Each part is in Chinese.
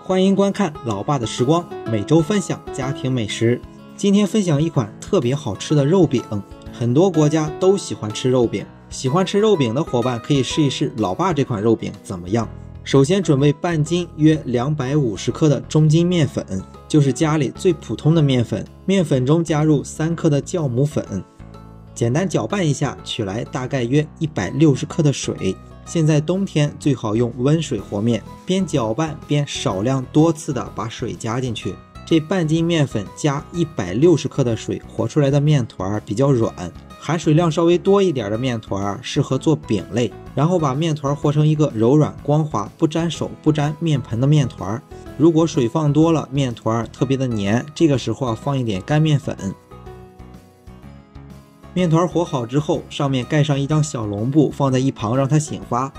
欢迎观看老爸的时光，每周分享家庭美食。今天分享一款特别好吃的肉饼，很多国家都喜欢吃肉饼，喜欢吃肉饼的伙伴可以试一试老爸这款肉饼怎么样。首先准备半斤约250克的中筋面粉，就是家里最普通的面粉，面粉中加入3克的酵母粉，简单搅拌一下，取来大概约160克的水。现在冬天最好用温水和面，边搅拌边少量多次的把水加进去。这半斤面粉加160克的水和出来的面团比较软，含水量稍微多一点的面团适合做饼类。然后把面团和成一个柔软光滑、不沾手不沾面盆的面团。如果水放多了，面团特别的黏，这个时候放一点干面粉。面团和好之后，上面盖上一张小笼布，放在一旁让它醒发。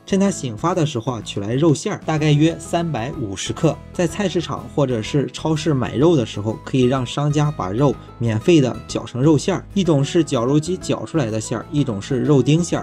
趁它醒发的时候取来肉馅，大概约350克。在菜市场或者是超市买肉的时候，可以让商家把肉免费的搅成肉馅，一种是绞肉机绞出来的馅，一种是肉丁馅。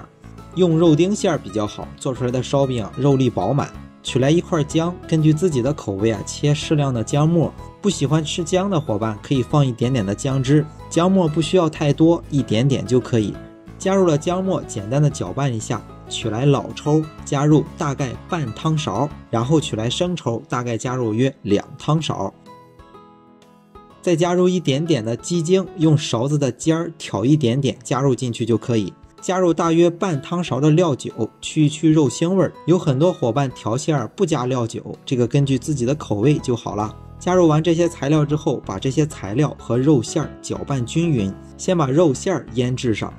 用肉丁馅比较好，做出来的烧饼肉粒饱满。取来一块姜，根据自己的口味切适量的姜末。不喜欢吃姜的伙伴可以放一点点的姜汁，姜末不需要太多，一点点就可以。加入了姜末，简单的搅拌一下，取来老抽加入大概半汤勺，然后取来生抽大概加入约2汤勺，再加入一点点的鸡精，用勺子的尖挑一点点加入进去就可以。加入大约半汤勺的料酒，去一去肉腥味。有很多伙伴调馅不加料酒，这个根据自己的口味就好了。加入完这些材料之后，把这些材料和肉馅搅拌均匀，先把肉馅腌制上。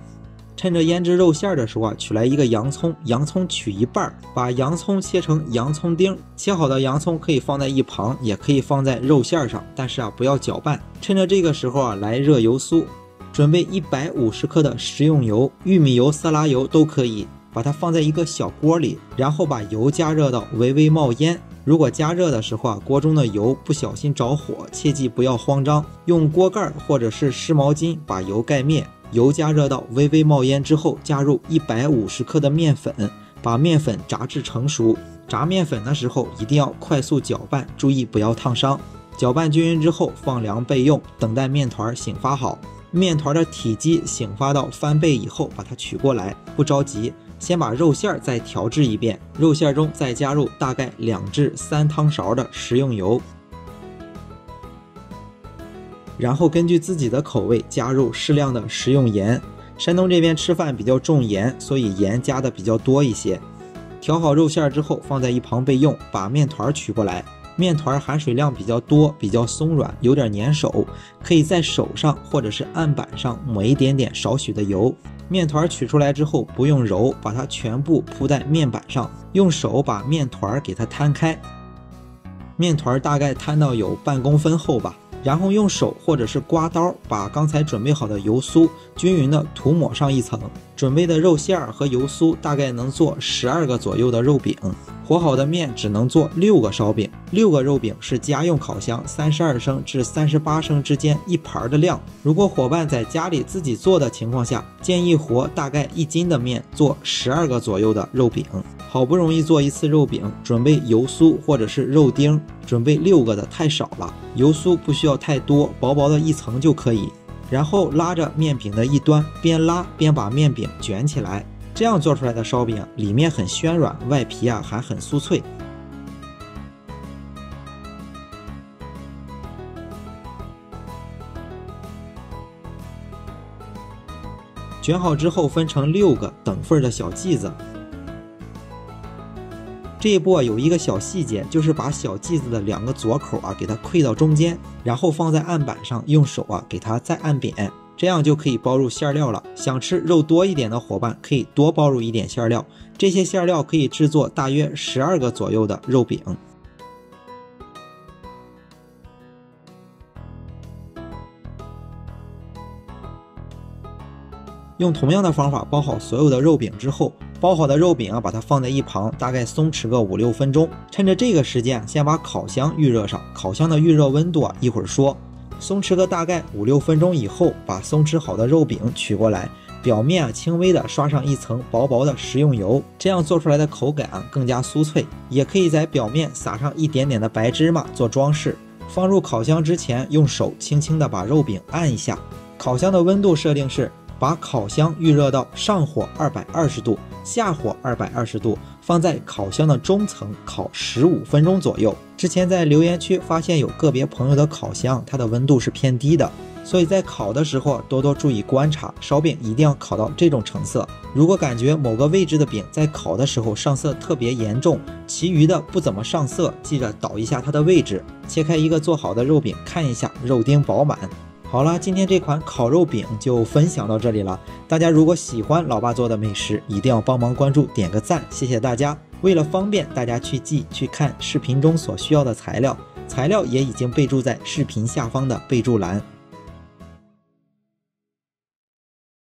趁着腌制肉馅的时候取来一个洋葱，洋葱取一半，把洋葱切成洋葱丁。切好的洋葱可以放在一旁，也可以放在肉馅上，但是不要搅拌。趁着这个时候来热油酥。准备150克的食用油，玉米油、色拉油都可以，把它放在一个小锅里，然后把油加热到微微冒烟。如果加热的时候锅中的油不小心着火，切记不要慌张，用锅盖或者是湿毛巾把油盖灭。油加热到微微冒烟之后，加入150克的面粉，把面粉炸至成熟。炸面粉的时候一定要快速搅拌，注意不要烫伤。搅拌均匀之后放凉备用，等待面团醒发好。面团的体积醒发到翻倍以后，把它取过来，不着急，先把肉馅再调制一遍，肉馅中再加入大概2至3汤勺的食用油，然后根据自己的口味加入适量的食用盐。山东这边吃饭比较重盐，所以盐加的比较多一些。调好肉馅之后放在一旁备用，把面团取过来。面团含水量比较多，比较松软，有点粘手，可以在手上或者是案板上抹一点点少许的油。面团取出来之后不用揉，把它全部铺在面板上，用手把面团给它摊开，面团大概摊到有半公分厚吧，然后用手或者是刮刀把刚才准备好的油酥均匀的涂抹上一层。准备的肉馅和油酥大概能做12个左右的肉饼，和好的面只能做6个烧饼。6个肉饼是家用烤箱32升至38升之间一盘的量。如果伙伴在家里自己做的情况下，建议和大概1斤的面做12个左右的肉饼。好不容易做一次肉饼，准备油酥或者是肉丁，准备6个的太少了，油酥不需要太多，薄薄的一层就可以。然后拉着面饼的一端，边拉边把面饼卷起来，这样做出来的烧饼里面很暄软，外皮还很酥脆。卷好之后分成6个等份的小剂子。这一步有一个小细节，就是把小剂子的2个左口给它溃到中间，然后放在案板上，用手给它再按扁，这样就可以包入馅料了。想吃肉多一点的伙伴可以多包入一点馅料，这些馅料可以制作大约12个左右的肉饼。用同样的方法包好所有的肉饼之后，包好的肉饼把它放在一旁，大概松弛个5-6分钟。趁着这个时间先把烤箱预热上，烤箱的预热温度一会儿说。松弛个大概5-6分钟以后，把松弛好的肉饼取过来，表面轻微的刷上一层薄薄的食用油，这样做出来的口感更加酥脆。也可以在表面撒上一点点的白芝麻做装饰。放入烤箱之前，用手轻轻的把肉饼按一下。烤箱的温度设定是把烤箱预热到上火220度，下火220度，放在烤箱的中层烤15分钟左右。之前在留言区发现有个别朋友的烤箱，它的温度是偏低的，所以在烤的时候多多注意观察，烧饼一定要烤到这种成色。如果感觉某个位置的饼在烤的时候上色特别严重，其余的不怎么上色，记着倒一下它的位置。切开一个做好的肉饼，看一下肉丁饱满。好了，今天这款烤肉饼就分享到这里了。大家如果喜欢老爸做的美食，一定要帮忙关注点个赞，谢谢大家。为了方便大家去记去看视频中所需要的材料，材料也已经备注在视频下方的备注栏。